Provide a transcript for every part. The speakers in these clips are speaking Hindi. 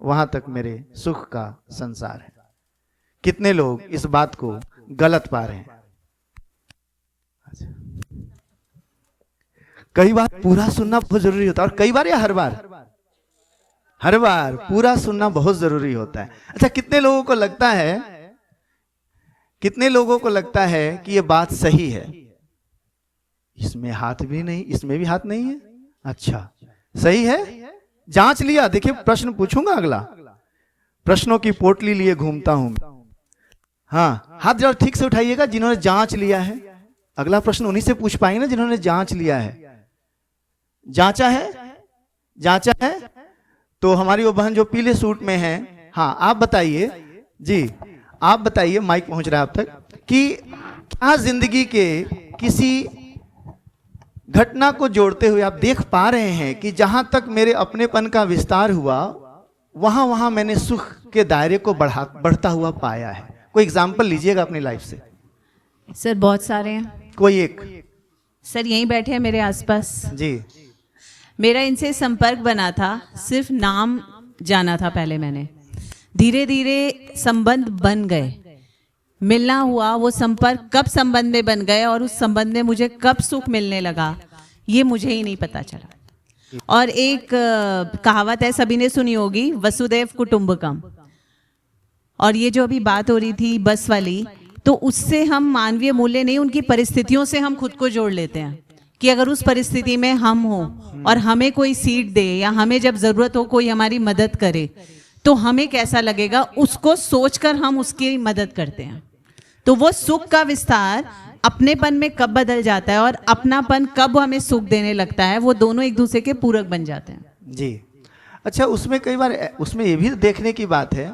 वहां तक मेरे सुख का संसार है। कितने लोग इस बात को गलत पा रहे हैं? कई बार पूरा सुनना बहुत जरूरी होता है, और कई बार या हर बार? हर बार पूरा सुनना बहुत जरूरी होता है। अच्छा, कितने लोगों को लगता है, कितने लोगों को लगता है कि ये बात सही है? इसमें हाथ भी नहीं, इसमें भी हाथ नहीं है। अच्छा, सही है, जांच लिया? देखिए, प्रश्न पूछूंगा अगला, प्रश्नों की पोटली लिए घूमता हूं। हाँ, हाथ जरा ठीक से उठाइएगा जिन्होंने जांच लिया है। अगला प्रश्न उन्हीं से पूछ पाएंगे ना जिन्होंने जांच लिया है। जांचा है? जांचा है? तो हमारी वो बहन जो पीले सूट में है, हाँ आप बताइए जी, आप बताइए, माइक पहुंच रहा है आप तक, कि क्या जिंदगी के किसी घटना को जोड़ते हुए आप देख पा रहे हैं कि जहां तक मेरे अपनेपन का विस्तार हुआ, वहां वहां मैंने सुख के दायरे को बढ़ता हुआ पाया है? कोई एग्जाम्पल लीजिएगा अपनी लाइफ से। सर बहुत सारे हैं। कोई एक। सर यहीं बैठे हैं मेरे आसपास जी। मेरा इनसे संपर्क बना था, सिर्फ नाम जाना था पहले मैंने, धीरे धीरे संबंध बन गए, मिलना हुआ। वो संपर्क कब संबंध में बन गए और उस संबंध में मुझे कब सुख मिलने लगा, ये मुझे ही नहीं पता चला। और एक कहावत है, सभी ने सुनी होगी, वसुदेव कुटुंबकम। और ये जो अभी बात हो रही थी बस वाली, तो उससे हम मानवीय मूल्य नहीं, उनकी परिस्थितियों से हम खुद को जोड़ लेते हैं कि अगर उस परिस्थिति में हम हो और हमें कोई सीट दे, या हमें जब जरूरत हो कोई हमारी मदद करे, तो हमें कैसा लगेगा, उसको सोचकर हम उसकी मदद करते हैं। तो वो सुख का विस्तार अपनेपन में कब बदल जाता है और अपनापन कब हमें सुख देने लगता है, वो दोनों एक दूसरे के पूरक बन जाते हैं। जी। अच्छा, उसमें कई बार उसमें ये भी देखने की बात है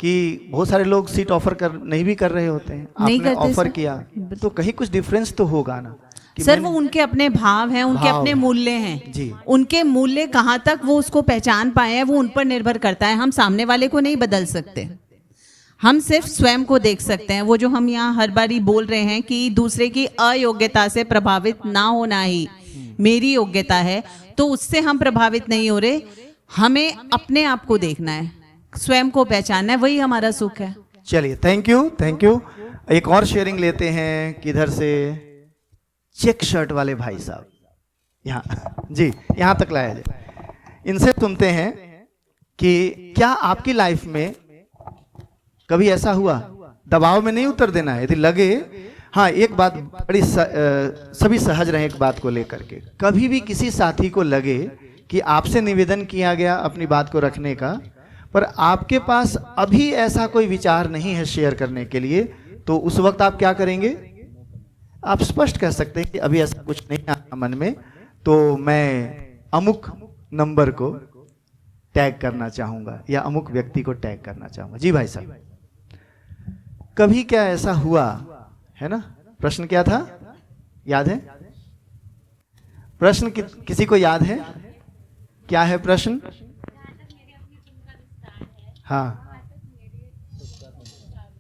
कि बहुत सारे लोग सीट ऑफर कर नहीं भी कर रहे होते हैं, आपने ऑफर किया, तो कहीं कुछ डिफरेंस तो होगा ना? सर वो उनके अपने भाव हैं, उनके अपने मूल्य हैं जी। उनके मूल्य कहाँ तक वो उसको पहचान पाए हैं, वो उन पर निर्भर करता है। हम सामने वाले को नहीं बदल सकते, हम सिर्फ स्वयं को देख सकते हैं। वो जो हम यहाँ हर बारी बोल रहे हैं कि दूसरे की अयोग्यता से प्रभावित ना होना ही मेरी योग्यता है, तो उससे हम प्रभावित नहीं हो रहे। हमें अपने आप को देखना है, स्वयं को पहचानना है, वही हमारा सुख है। चलिए, थैंक यू, थैंक यू। एक और शेयरिंग लेते हैं, किधर से? चेक शर्ट वाले भाई साहब, यहाँ जी, यहाँ तक लाया जाए। इनसे सुनते हैं कि क्या आपकी लाइफ में कभी ऐसा हुआ, दबाव में नहीं उतर देना है, यदि लगे, हाँ एक बात बड़ी सभी सहज रहे एक बात को लेकर के, कभी भी किसी साथी को लगे कि आपसे निवेदन किया गया अपनी बात को रखने का, पर आपके पास अभी ऐसा कोई विचार नहीं है शेयर करने के लिए, तो उस वक्त आप क्या करेंगे? आप स्पष्ट कह सकते हैं कि अभी ऐसा कुछ नहीं आता मन में, तो मैं अमुक नंबर को टैग करना चाहूंगा या अमुक व्यक्ति को टैग करना चाहूंगा। जी भाई साहब, कभी क्या ऐसा हुआ है ना? प्रश्न क्या था, याद है? प्रश्न किसी को याद है? क्या है प्रश्न? हाँ,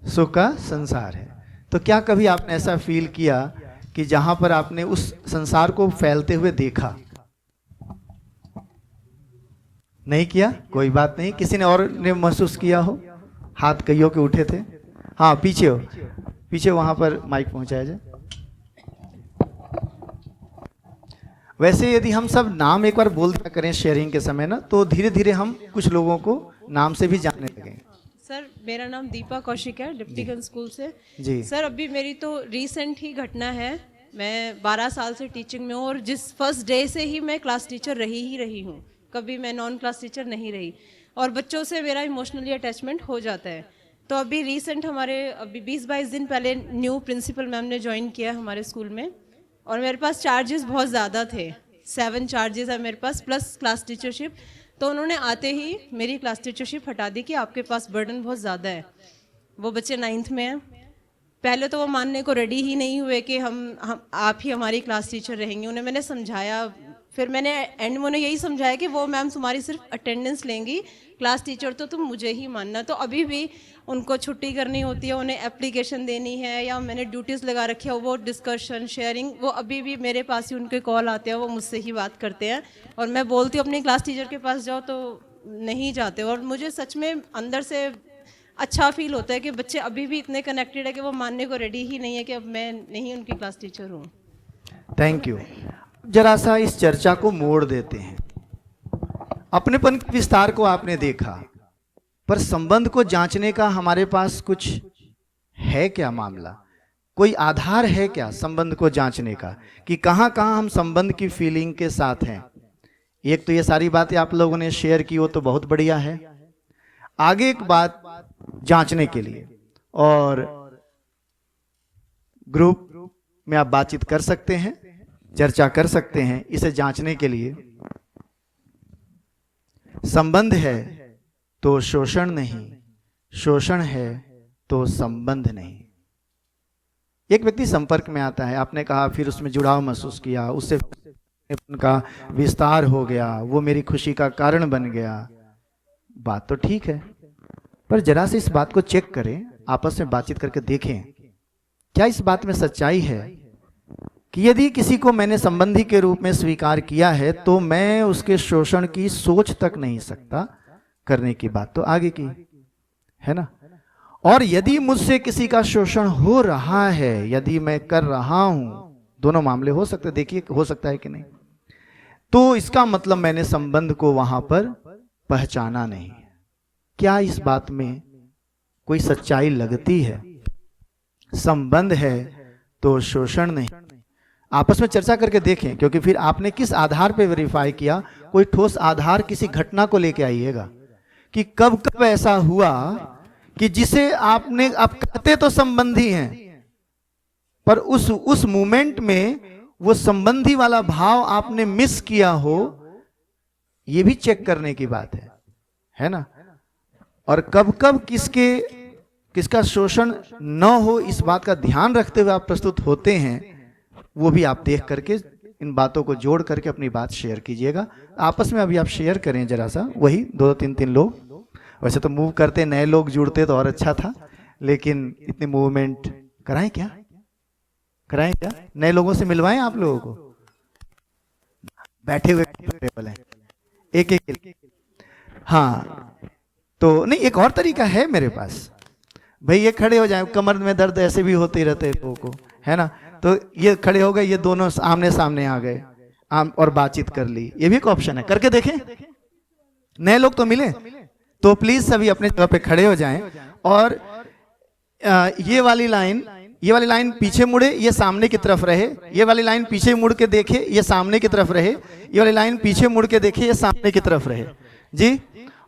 सुख का संसार है। तो क्या कभी आपने ऐसा फील किया कि जहां पर आपने उस संसार को फैलते हुए देखा? नहीं किया? कोई बात नहीं, किसी ने और ने महसूस किया हो? हाथ कईयों के उठे थे। हाँ, पीछे हो, पीछे वहां पर माइक पहुंचाया जाए। वैसे यदि हम सब नाम एक बार बोल दिया करें शेयरिंग के समय ना, तो धीरे धीरे हम कुछ लोगों को नाम से भी जानने लगेंगे। सर मेरा नाम दीपा कौशिक है, डिप्टी गर्ल्स स्कूल से। जी सर अभी मेरी तो रीसेंट ही घटना है, मैं 12 साल से टीचिंग में हूँ और जिस फर्स्ट डे से ही मैं क्लास टीचर रही हूँ, कभी मैं नॉन क्लास टीचर नहीं रही, और बच्चों से मेरा इमोशनली अटैचमेंट हो जाता है। तो अभी रीसेंट हमारे अभी 20-22 दिन पहले न्यू प्रिंसिपल मैम ने ज्वाइन किया हमारे स्कूल में, और मेरे पास चार्जेस बहुत ज़्यादा थे, 7 चार्जेस है मेरे पास प्लस क्लास टीचरशिप। तो उन्होंने आते ही मेरी क्लास टीचरशिप हटा दी कि आपके पास बर्डन बहुत ज़्यादा है। वो बच्चे 9th में हैं। पहले तो वो मानने को रेडी ही नहीं हुए कि हम आप ही हमारी क्लास टीचर रहेंगे। उन्हें मैंने समझाया, फिर मैंने एंड में उन्हें यही समझाया कि वो मैम तुम्हारी सिर्फ अटेंडेंस लेंगी, क्लास टीचर तो तुम मुझे ही मानना। तो अभी भी उनको छुट्टी करनी होती है, उन्हें एप्लीकेशन देनी है, या मैंने ड्यूटीज़ लगा रखी है, वो डिस्कशन शेयरिंग, वो अभी भी मेरे पास ही उनके कॉल आते हैं, वो मुझसे ही बात करते हैं। और मैं बोलती हूँ अपनी क्लास टीचर के पास जाओ, तो नहीं जाते। और मुझे सच में अंदर से अच्छा फील होता है कि बच्चे अभी भी इतने कनेक्टेड है कि वो मानने को रेडी ही नहीं है कि अब मैं नहीं उनकी क्लास टीचर हूँ। Thank you. जरा सा इस चर्चा को मोड़ देते हैं। अपनेपन के विस्तार को आपने देखा, पर संबंध को जांचने का हमारे पास कुछ है क्या मामला? कोई आधार है क्या संबंध को जांचने का कि कहाँ कहाँ हम संबंध की फीलिंग के साथ हैं? एक तो ये सारी बातें आप लोगों ने शेयर की, वो तो बहुत बढ़िया है। आगे एक बात जांचने के लिए, और ग्रुप में आप बातचीत कर सकते हैं, चर्चा कर सकते हैं इसे जांचने के लिए। संबंध है तो शोषण नहीं, शोषण है तो संबंध नहीं। एक व्यक्ति संपर्क में आता है, आपने कहा, फिर उसमें जुड़ाव महसूस किया, उससे उनका विस्तार हो गया, वो मेरी खुशी का कारण बन गया। बात तो ठीक है, पर जरा से इस बात को चेक करें, आपस में बातचीत करके देखें क्या इस बात में सच्चाई है कि यदि किसी को मैंने संबंधी के रूप में स्वीकार किया है तो मैं उसके शोषण की सोच तक नहीं सकता करने की बात तो आगे की है ना। और यदि मुझसे किसी का शोषण हो रहा है, यदि मैं कर रहा हूं, दोनों मामले हो सकते, देखिए हो सकता है कि नहीं, तो इसका मतलब मैंने संबंध को वहां पर पहचाना नहीं। क्या इस बात में कोई सच्चाई लगती है? संबंध है तो शोषण नहीं। आपस में चर्चा करके देखें, क्योंकि फिर आपने किस आधार पे वेरीफाई किया, कोई ठोस आधार किसी घटना को लेके आइएगा कि कब कब ऐसा हुआ कि जिसे आपने, आप कहते तो संबंधी हैं, पर उस मोमेंट में वो संबंधी वाला भाव आपने मिस किया हो, ये भी चेक करने की बात है ना। और कब कब किसका शोषण न हो, इस बात का ध्यान रखते हुए आप प्रस्तुत होते हैं, वो भी आप देख करके इन बातों को जोड़ करके अपनी बात शेयर कीजिएगा। आपस में अभी आप शेयर करें जरा सा, वही 2-3 लोग। वैसे तो मूव करते, नए लोग जुड़ते तो और अच्छा था, लेकिन इतनी मूवमेंट कराएं क्या? नए लोगों से मिलवाएं आप लोगों को। बैठे हुए टेबल है, एक। हाँ, तो नहीं, एक और तरीका है मेरे पास भाई, ये खड़े हो जाए, कमर में दर्द ऐसे भी होते ही रहते हैं लोगों को, है ना। तो ये खड़े हो गए, ये दोनों आमने सामने आ गए और बातचीत कर ली, ये भी एक ऑप्शन है, करके देखें। नए लोग तो मिले, तो प्लीज सभी अपने जगह पे खड़े हो जाएं। और ये वाली लाइन पीछे मुड़े, ये सामने की तरफ रहे। ये वाली लाइन पीछे मुड़ के देखे, ये सामने की तरफ रहे। ये वाली लाइन पीछे मुड़ के देखे, ये सामने की तरफ रहे जी।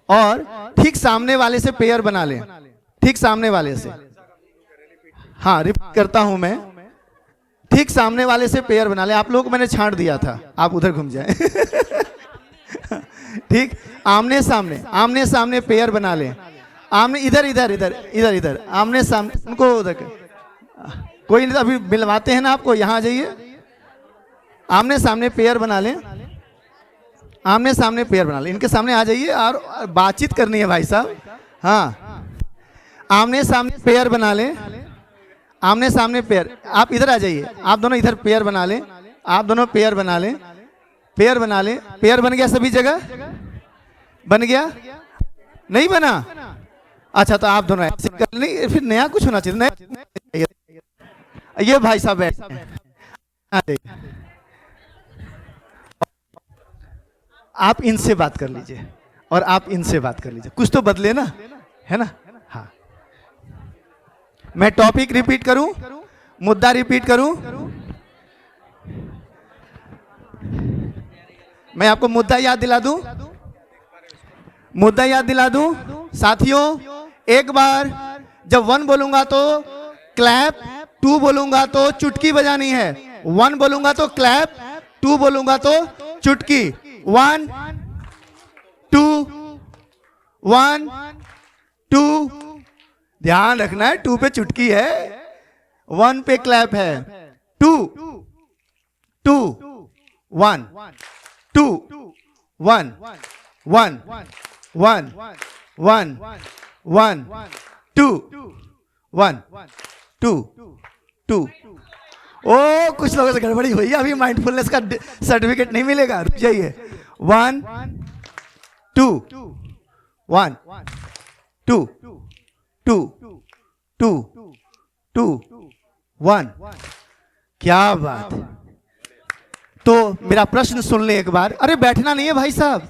और ठीक सामने वाले से पेयर बना लें, ठीक सामने वाले से। हाँ, रिपीट करता हूं मैं, ठीक सामने वाले से पेयर बना ले। आप लोगों को मैंने छांट दिया था, आप उधर घूम जाए। ठीक, आमने सामने पेयर बना ले। आमने इधर आमने सामने, उनको उधर, कोई नहीं, अभी मिलवाते हैं ना आपको, यहां आ जाइए। आमने सामने पेयर बना ले, आमने सामने पेयर बना ले, इनके सामने आ जाइए और बातचीत करनी है भाई साहब। हाँ, आमने सामने पेयर बना ले, आमने सामने पेयर। आप इधर आ जाइए, आप दोनों इधर पेयर बना लें, आप दोनों पेयर बना लें, पेयर बना लें। पेयर बन गया सभी जगह? बन गया? नहीं बना? अच्छा, तो आप दोनों ऐसे कर लें, फिर नया कुछ होना चाहिए। ये भाई साहब बैठ, आप इनसे बात कर लीजिए और आप इनसे बात कर लीजिए, कुछ तो बदले ना, है ना। हाँ, मैं टॉपिक रिपीट करूं, मुद्दा रिपीट करूं, मैं आपको मुद्दा याद दिला दूं, मुद्दा याद दिला दूं साथियों। एक बार जब 1 बोलूंगा तो क्लैप, 2 बोलूंगा तो चुटकी बजानी है। 1 बोलूंगा तो क्लैप, 2 बोलूंगा तो चुटकी। 1 2 1 2, ध्यान रखना है, 2 पे चुटकी है, 1 पे क्लैप है। 2 2 1 2 1 1 1 1 1 2 1 2 2। ओ, कुछ लोगों से गड़बड़ी हुई है, अभी माइंडफुलनेस का सर्टिफिकेट नहीं मिलेगा, रुक जाइए। 1 2 1 2 2 2 2 1। क्या बात है। तो मेरा प्रश्न सुन ले एक बार। अरे बैठना नहीं है भाई साहब,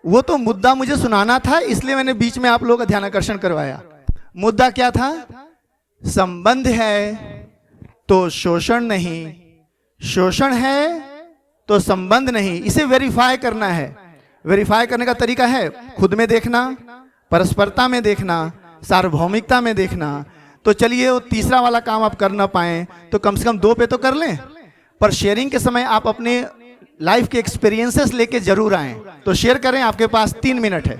वो तो मुद्दा मुझे सुनाना था, इसलिए मैंने बीच में आप लोगों का ध्यान आकर्षण करवाया। मुद्दा क्या था? संबंध है तो शोषण नहीं, शोषण है तो संबंध नहीं। इसे वेरीफाई करना है। वेरीफाई करने का तरीका है खुद में देखना, परस्परता में देखना, सार्वभौमिकता में देखना। तो चलिए वो तीसरा वाला काम आप कर ना पाए तो कम से कम 2 पे तो कर लें। पर शेयरिंग के समय आप अपने लाइफ के एक्सपीरियंसेस लेके जरूर आएं। तो शेयर करें, आपके पास 3 मिनट है।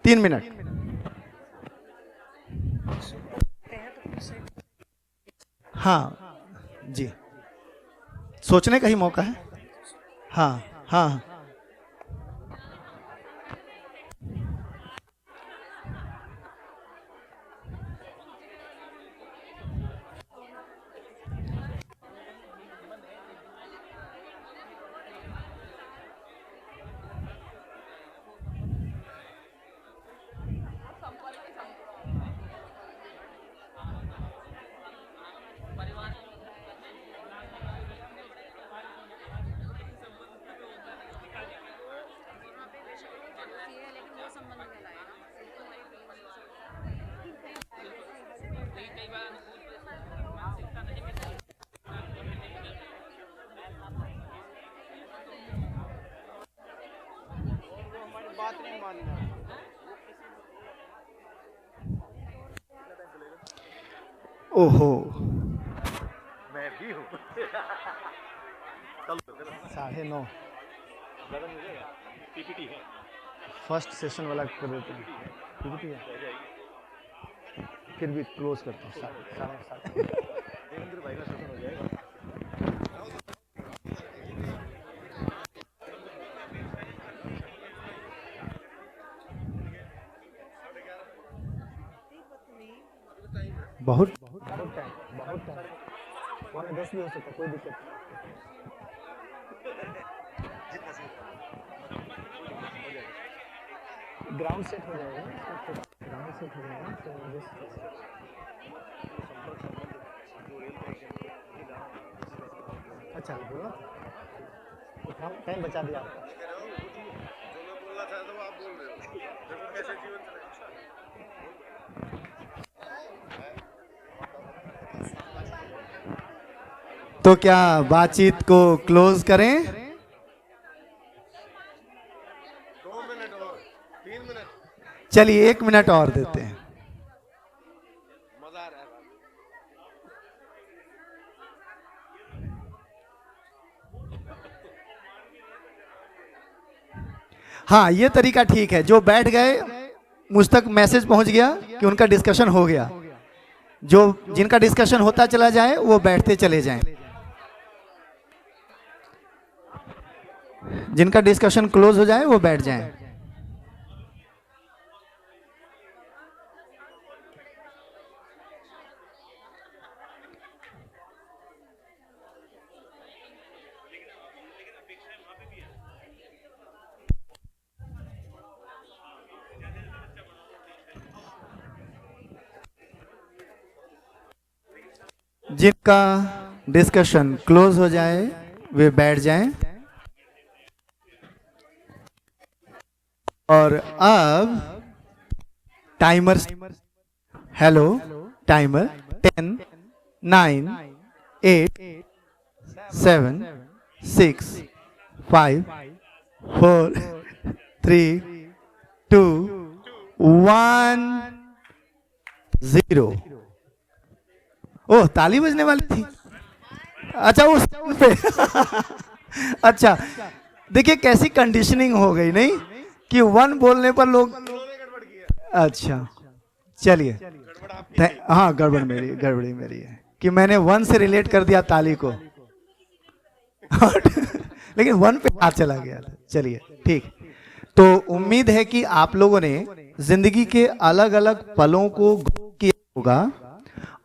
3 मिनट। हाँ जी, सोचने का ही मौका है। हाँ हाँ ओहो, मैं भी हूँ। 9:30 पीपीटी है, फर्स्ट सेशन वाला कर देते हैं। पीपीटी है, फिर भी क्लोज करते हैं 7:30। देवेंद्र भाई का सेशन हो जाएगा। बहुत टाइम, बहुत टाइम। 10 भी हो सकता, कोई दिक्कत नहीं। ग्राउंड सेट हो जाएगा, ग्राउंड सेट हो जाएगा तो अच्छा बोलो, टाइम बचा दिया आपका। जो मैं बोलना चाहता हूँ आप बोल रहे हो, देखो कैसे जीवन चलेगा। तो क्या बातचीत को क्लोज करें? 2 मिनट और 3 मिनट। चलिए 1 मिनट और देते हैं। मजा आ रहा है। हाँ, ये तरीका ठीक है। जो बैठ गए मुझ तक मैसेज पहुंच गया कि उनका डिस्कशन हो गया। जो जिनका डिस्कशन होता चला जाए वो बैठते चले जाएं। जिनका डिस्कशन क्लोज हो जाए वो बैठ जाएं। जिनका डिस्कशन क्लोज हो जाए वे बैठ जाएं। और अब टाइमर, हेलो टाइमर, 10 9 8 7 6 5 4 3 2 1 0। ओह, ताली बजने वाली थी। अच्छा उस पे अच्छा देखिए कैसी कंडीशनिंग हो गई नहीं कि 1 बोलने पर लोग। अच्छा चलिए, हाँ गड़बड़ी मेरी है कि मैंने 1 से रिलेट कर दिया ताली को लेकिन 1 पे हाथ चला गया था। चलिए ठीक। तो उम्मीद है कि आप लोगों ने जिंदगी के अलग अलग पलों को किया होगा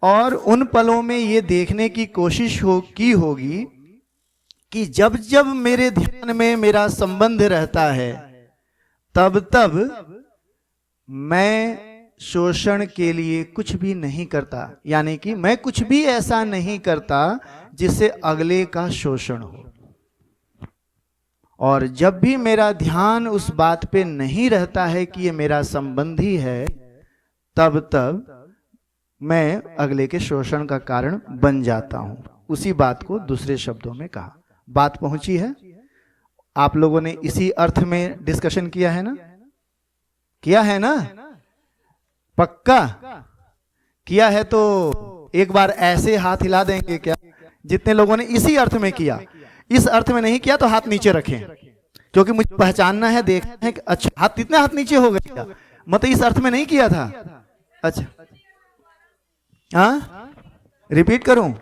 और उन पलों में ये देखने की कोशिश की होगी कि जब जब मेरे ध्यान में मेरा संबंध रहता है तब मैं शोषण के लिए कुछ भी नहीं करता, यानी कि मैं कुछ भी ऐसा नहीं करता जिससे अगले का शोषण हो। और जब भी मेरा ध्यान उस बात पे नहीं रहता है कि ये मेरा संबंधी है, तब मैं अगले के शोषण का कारण बन जाता हूं। उसी बात को दूसरे शब्दों में कहा। बात पहुंची है? आप लोगों ने इसी अर्थ में डिस्कशन किया है ना? किया है ना? पक्का किया है तो एक बार ऐसे हाथ हिला देंगे क्या जितने लोगों ने इसी अर्थ में किया। इस अर्थ में नहीं किया तो हाथ नीचे रखें, क्योंकि मुझे पहचानना है, देखना है कि अच्छा हाथ कितने हाथ नीचे हो गए क्या, मतलब इस अर्थ में नहीं किया था। अच्छा हाँ, रिपीट करूं?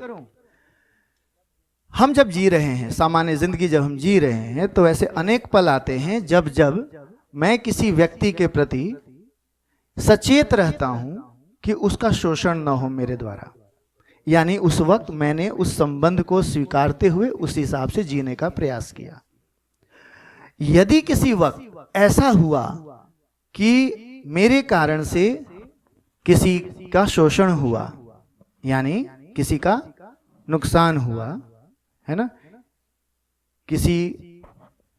हम जब जी रहे हैं, सामान्य जिंदगी जब हम जी रहे हैं, तो ऐसे अनेक पल आते हैं जब मैं किसी व्यक्ति के प्रति सचेत रहता हूं कि उसका शोषण न हो मेरे द्वारा, यानी उस वक्त मैंने उस संबंध को स्वीकारते हुए उस हिसाब से जीने का प्रयास किया। यदि किसी वक्त ऐसा हुआ कि मेरे कारण से किसी का शोषण हुआ, यानी किसी का नुकसान हुआ, है ना, किसी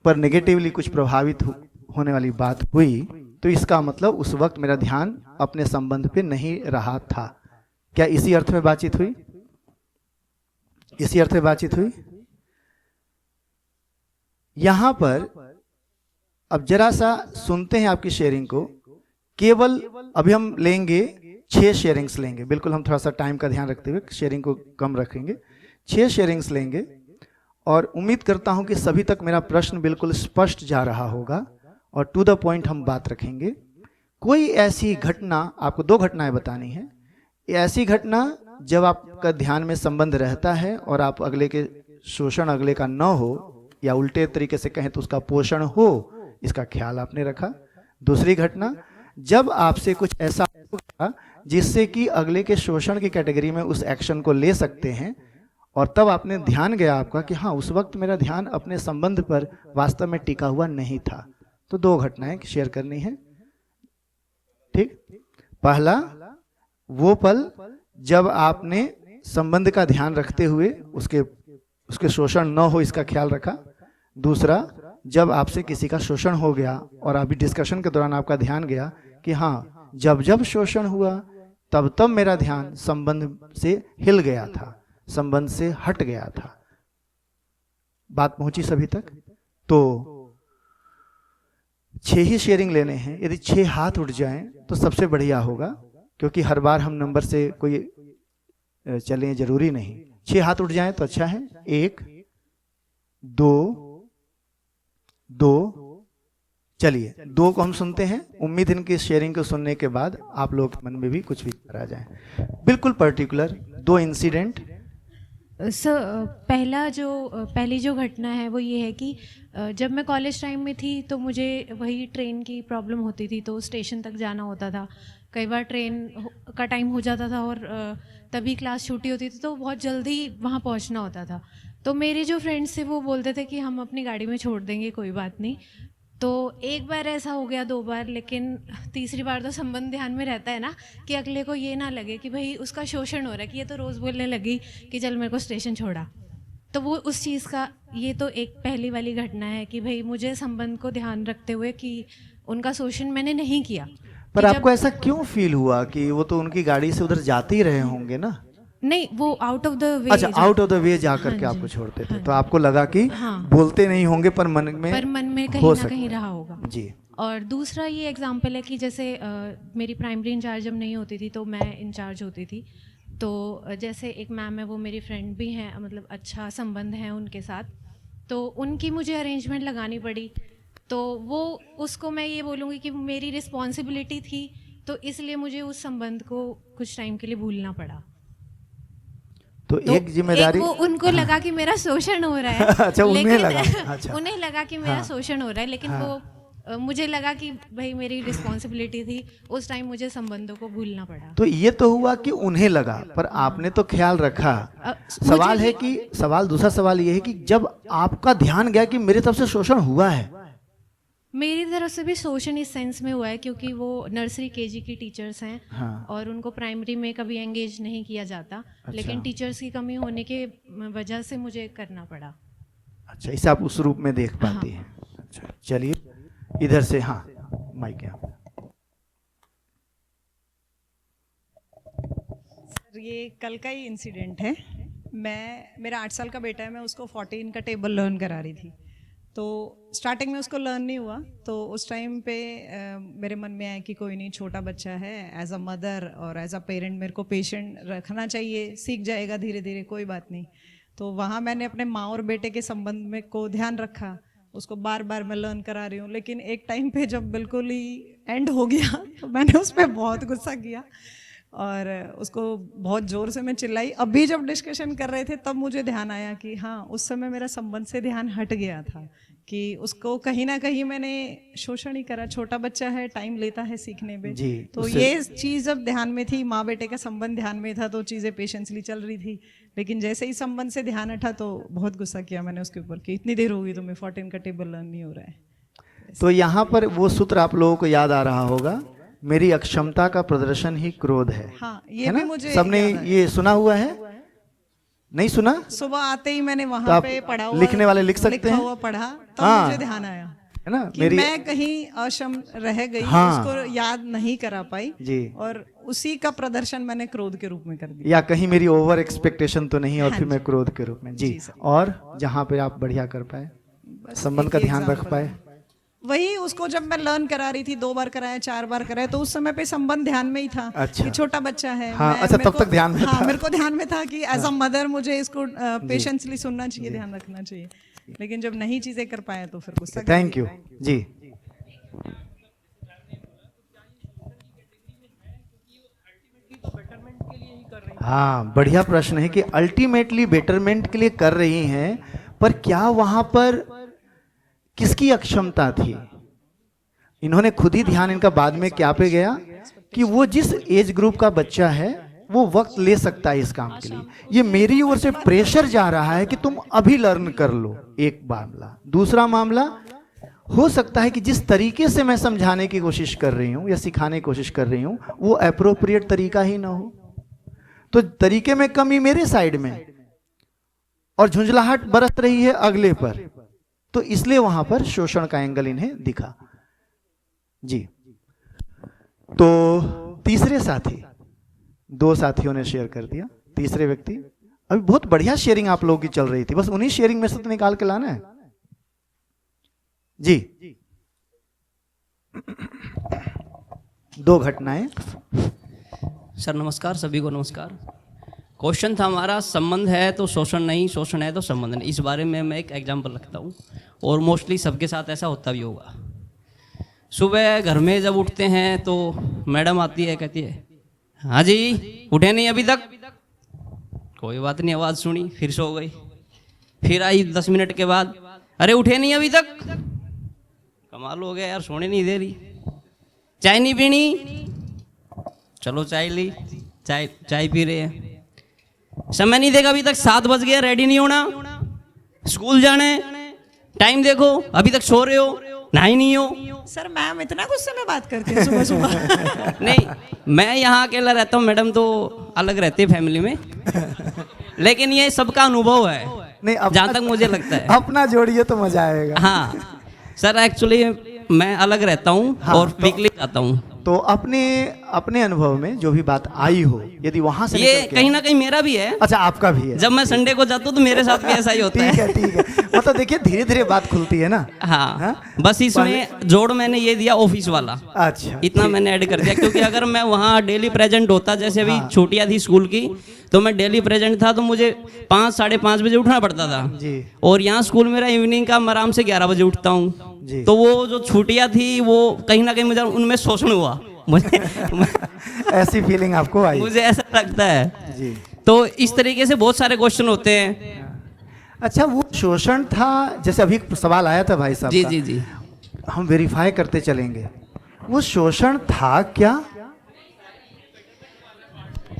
पर नेगेटिवली कुछ प्रभावित होने वाली बात हुई, तो इसका मतलब उस वक्त मेरा ध्यान अपने संबंध पे नहीं रहा था। क्या इसी अर्थ में बातचीत हुई? इसी अर्थ में बातचीत हुई? यहां पर अब जरा सा सुनते हैं आपकी शेयरिंग को। केवल अभी हम लेंगे 6 शेयरिंग्स लेंगे, बिल्कुल हम थोड़ा सा टाइम का ध्यान रखते हुए शेयरिंग को कम रखेंगे। 6 शेयरिंग्स लेंगे और उम्मीद करता हूं कि सभी तक मेरा प्रश्न बिल्कुल स्पष्ट जा रहा होगा और टू द पॉइंट हम बात रखेंगे। कोई ऐसी घटना, आपको 2 घटनाएं बतानी है, ऐसी घटना जब आपका ध्यान में संबंध रहता है और आप अगले के शोषण अगले का न हो, या उल्टे तरीके से कहें तो उसका पोषण हो, इसका ख्याल आपने रखा। दूसरी घटना, जब आपसे कुछ ऐसा होगा जिससे कि अगले के शोषण की कैटेगरी में उस एक्शन को ले सकते हैं, और तब आपने ध्यान गया आपका कि हाँ उस वक्त मेरा ध्यान अपने संबंध पर वास्तव में टिका हुआ नहीं था। तो 2 घटनाएं शेयर करनी है, ठीक। पहला वो पल जब आपने संबंध का ध्यान रखते हुए उसके शोषण न हो इसका ख्याल रखा। दूसरा, जब आपसे किसी का शोषण हो गया और अभी डिस्कशन के दौरान आपका ध्यान गया कि हाँ जब शोषण हुआ तब मेरा ध्यान संबंध से हिल गया था, संबंध से हट गया था। बात पहुंची सभी तक? तो 6 ही शेयरिंग लेने हैं। यदि 6 हाथ उठ जाएं तो सबसे बढ़िया होगा, क्योंकि हर बार हम नंबर से कोई चलें जरूरी नहीं। 6 हाथ उठ जाएं तो अच्छा है। 1 2 2, चलिए 2 को हम सुनते हैं। उम्मीद इनकी शेयरिंग को सुनने के बाद आप लोग के मन में भी कुछ विचार आ जाए। बिल्कुल पर्टिकुलर 2 इंसिडेंट। सर, पहली जो घटना है वो ये है कि जब मैं कॉलेज टाइम में थी तो मुझे वही ट्रेन की प्रॉब्लम होती थी, तो स्टेशन तक जाना होता था। कई बार ट्रेन का टाइम हो जाता था और तभी क्लास छुट्टी होती थी, तो बहुत जल्दी वहाँ पहुँचना होता था। तो मेरे जो फ्रेंड्स थे वो बोलते थे कि हम अपनी गाड़ी में छोड़ देंगे, कोई बात नहीं। तो एक बार ऐसा हो गया, 2 बार, लेकिन तीसरी बार तो संबंध ध्यान में रहता है ना कि अगले को ये ना लगे कि भाई उसका शोषण हो रहा है, कि ये तो रोज़ बोलने लगी कि चल मेरे को स्टेशन छोड़ा। तो वो उस चीज़ का, ये तो एक पहली वाली घटना है कि भाई मुझे संबंध को ध्यान रखते हुए कि उनका शोषण मैंने नहीं किया। पर आपको ऐसा क्यों फील हुआ कि वो तो उनकी गाड़ी से उधर जाते ही रहे होंगे ना? नहीं, वो आउट ऑफ द वे। अच्छा, आउट ऑफ द वे जाकर के आपको छोड़ते थे, तो आपको लगा कि बोलते नहीं होंगे पर मन में कहीं ना कहीं रहा होगा जी। और दूसरा ये एग्जाम्पल है कि जैसे मेरी प्राइमरी इंचार्ज जब नहीं होती थी तो मैं इंचार्ज होती थी। तो जैसे एक मैम है, वो मेरी फ्रेंड भी हैं, मतलब अच्छा संबंध है उनके साथ, तो उनकी मुझे अरेंजमेंट लगानी पड़ी। तो वो उसको मैं ये बोलूँगी कि मेरी रिस्पॉन्सिबिलिटी थी, तो इसलिए मुझे उस संबंध को कुछ टाइम के लिए भूलना पड़ा। तो एक जिम्मेदारी, वो उनको लगा कि मेरा शोषण हो रहा है। अच्छा, उन्हें लगा, अच्छा, उन्हें लगा कि मेरा शोषण हो रहा है, लेकिन वो मुझे लगा कि भाई मेरी रिस्पॉन्सिबिलिटी थी, उस टाइम मुझे संबंधों को भूलना पड़ा। तो ये तो हुआ कि उन्हें लगा, पर आपने तो ख्याल रखा। सवाल है कि दूसरा सवाल ये है कि जब आपका ध्यान गया कि मेरे तरफ से शोषण हुआ है, मेरी तरफ से भी शोषण इस सेंस में हुआ है क्योंकि वो नर्सरी केजी की टीचर्स हैं हाँ। और उनको प्राइमरी में कभी एंगेज नहीं किया जाता। लेकिन टीचर्स की कमी होने के वजह से मुझे करना पड़ा। अच्छा, इसे आप उस रूप में देख पाती हैं। अच्छा, चलिए इधर से, हाँ माइक यहाँ पे। सर ये कल का ही इंसिडेंट है। मेरा 8 साल का बेटा है, मैं उसको 14 का टेबल लर्न करा रही थी। तो स्टार्टिंग में उसको लर्न नहीं हुआ, तो उस टाइम पे मेरे मन में आया कि कोई नहीं, छोटा बच्चा है, एज अ मदर और एज अ पेरेंट मेरे को पेशेंट रखना चाहिए, सीख जाएगा धीरे धीरे, कोई बात नहीं। तो वहाँ मैंने अपने माँ और बेटे के संबंध में को ध्यान रखा, उसको बार बार मैं लर्न करा रही हूँ। लेकिन एक टाइम पे जब बिल्कुल ही एंड हो गया तो मैंने उस पर बहुत गुस्सा किया और उसको बहुत ज़ोर से मैं चिल्लाई। अभी जब डिस्कशन कर रहे थे तब मुझे ध्यान आया कि हाँ, उस समय मेरा संबंध से ध्यान हट गया था कि उसको कहीं ना कहीं मैंने शोषण ही करा। छोटा बच्चा है, टाइम लेता है सीखने में जी, तो ये चीज़ जब ध्यान में थी, माँ बेटे का संबंध ध्यान में था, तो चीज़ें पेशेंसली चल रही थी। लेकिन जैसे ही संबंध से ध्यान हटा तो बहुत गुस्सा किया मैंने उसके ऊपर कि इतनी देर हो गई तुम्हें 14 का टेबल लर्न नहीं हो रहा है। तो यहाँ पर वो सूत्र आप लोगों को याद आ रहा होगा, मेरी अक्षमता का प्रदर्शन ही क्रोध है। हाँ, ये है भी ना? मुझे सबने याद है। ये सुना हुआ है? नहीं सुना? सुबह आते ही मैंने तो वहाँ आप पे पढ़ा हुआ, लिखने वाले लिख सकते लिखा हैं? हुआ पढ़ा, तब हाँ। मुझे ध्यान आया है ना? कि मैं कहीं अक्षम रह गई, हाँ। उसको याद नहीं करा पाई जी। और उसी का प्रदर्शन मैंने क्रोध के रूप में कर दिया। या कहीं मेरी ओवर एक्सपेक्टेशन तो नहीं और हाँ फिर मैं जी। क्रोध के रूप में। जी, जी सर। और जहाँ पे आप बढ़िया कर पाए, बस संबंध एक का ही ध्यान रख example पाए। है। वही उसको जब मैं लर्न करा रही थी, 2 बार कराया, 4 बार कराया, तो उस समय पे संबंध ध्यान में ही था। अच्छा। कि छोटा बच्चा है। हाँ, मैं- अच्छा, मेरे तब तक ध्यान में हाँ, था। मेरे को ध्यान में था कि एज अ मदर मुझे इसको पेशेंसली सुनना चाहिए, ध्यान रखना चाहिए। लेकिन जब नहीं चीजें कर पाया तो फिर गुस्सा कर थैंक दिया। यू। जी, हाँ, बढ़िया प्रश्न है कि अल्टीमेटली बेटरमेंट के लिए कर रही हैं, पर क्या वहां पर किसकी अक्षमता थी? इन्होंने खुद ही ध्यान इनका बाद में क्या पे गया कि वो जिस एज ग्रुप का बच्चा है वो वक्त ले सकता है इस काम के लिए। ये मेरी ओर से प्रेशर जा रहा है कि तुम अभी लर्न कर लो, एक मामला। दूसरा मामला हो सकता है कि जिस तरीके से मैं समझाने की कोशिश कर रही हूँ या सिखाने की कोशिश कर रही हूँ वो अप्रोप्रिएट तरीका ही ना हो, तो तरीके में कमी मेरे साइड में और झुंझलाहट बरस रही है अगले पर, तो इसलिए वहां पर शोषण का एंगल इन्हें दिखा। जी, तो तीसरे साथी, 2 साथियों ने शेयर कर दिया, तीसरे व्यक्ति। अभी बहुत बढ़िया शेयरिंग आप लोगों की चल रही थी, बस उन्हीं शेयरिंग में से तो निकाल के लाना है। जी, 2 घटनाएं। सर नमस्कार, सभी को नमस्कार। क्वेश्चन था हमारा, संबंध है तो शोषण नहीं, शोषण है तो संबंध नहीं। इस बारे में मैं एक एग्जांपल रखता हूँ और मोस्टली सबके साथ ऐसा होता भी होगा। सुबह घर में जब उठते हैं तो मैडम आती है, कहती है हाँ जी उठे नहीं अभी तक? कोई बात नहीं, आवाज़ सुनी, फिर सो गई। फिर आई 10 मिनट के बाद, अरे उठे नहीं अभी तक? कमाल हो गया यार, सोने नहीं दे रही। चाय नहीं पीनी? चलो चाय ली, चाय पी रहे हैं। समय नहीं देखा अभी तक, 7 बज गए, रेडी नहीं होना, स्कूल जाना है, टाइम देखो अभी तक सो रहे हो, नहाई नहीं हो। सर मैम इतना गुस्से में बात करते हैं सुबह सुबह। नहीं, मैं यहाँ अकेला रहता हूँ, मैडम तो अलग रहती है फैमिली में, लेकिन ये सबका अनुभव है नहीं, जहाँ तक मुझे लगता है। अपना जोड़िए तो मजा आएगा। हाँ सर, एक्चुअली मैं अलग रहता हूँ और वीकली जाता हूँ। तो अपने अनुभव में जो भी बात आई हो, यदि वहां से ये निकल के कहीं ना कहीं मेरा भी है। अच्छा, आपका भी है। जब मैं संडे को जाता हूँ तो मेरे साथ भी ऐसा ही होता ठीक है। है, ठीक है। मतलब देखिए, धीरे धीरे बात खुलती है ना। हाँ, हाँ? बस इसमें जोड़ मैंने ये दिया ऑफिस वाला, अच्छा, इतना मैंने ऐड कर दिया, क्योंकि अगर मैं वहाँ डेली प्रेजेंट होता, जैसे अभी छुट्टियाँ थी स्कूल की, तो मैं डेली प्रेजेंट था, तो मुझे 5 साढ़े 5 बजे उठना पड़ता था जी। और यहाँ स्कूल मेरा इवनिंग का, मैं आराम से 11 बजे उठता हूँ। जी। तो वो जो छुट्टियाँ थी वो कहीं ना कहीं मुझे उनमें शोषण हुआ। मुझे ऐसी फीलिंग आपको आई? मुझे ऐसा लगता है। जी। तो इस तरीके से बहुत सारे क्वेश्चन होते हैं। अच्छा, वो शोषण था, जैसे अभी एक सवाल आया था भाई साहब जी का, जी जी। हम वेरीफाई करते चलेंगे, वो शोषण था क्या?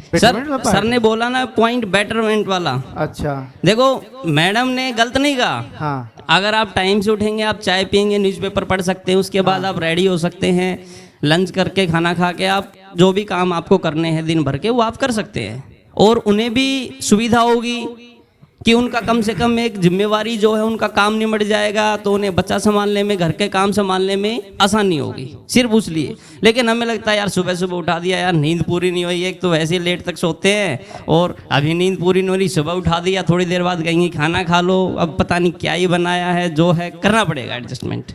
Betterment वाला सर ने बोला ना पॉइंट बेटरमेंट वाला। अच्छा, देखो मैडम ने गलत नहीं कहा, हाँ, अगर आप टाइम से उठेंगे, आप चाय पियेंगे, न्यूज़पेपर पढ़ सकते हैं, उसके बाद आप रेडी हो सकते हैं, लंच करके खाना खा के आप जो भी काम आपको करने हैं दिन भर के वो आप कर सकते हैं। और उन्हें भी सुविधा होगी कि उनका कम से कम एक जिम्मेवारी जो है उनका काम निमट जाएगा, तो उन्हें बच्चा संभालने में, घर के काम संभालने में आसानी होगी, सिर्फ उस लिए। लेकिन हमें लगता है यार सुबह सुबह उठा दिया, यार नींद पूरी नहीं हुई, एक तो वैसे ही लेट तक सोते हैं और अभी नींद पूरी नहीं हो रही, सुबह उठा दिया, थोड़ी देर बाद कहेंगे खाना खा लो, अब पता नहीं क्या ही बनाया है, जो है करना पड़ेगा एडजस्टमेंट।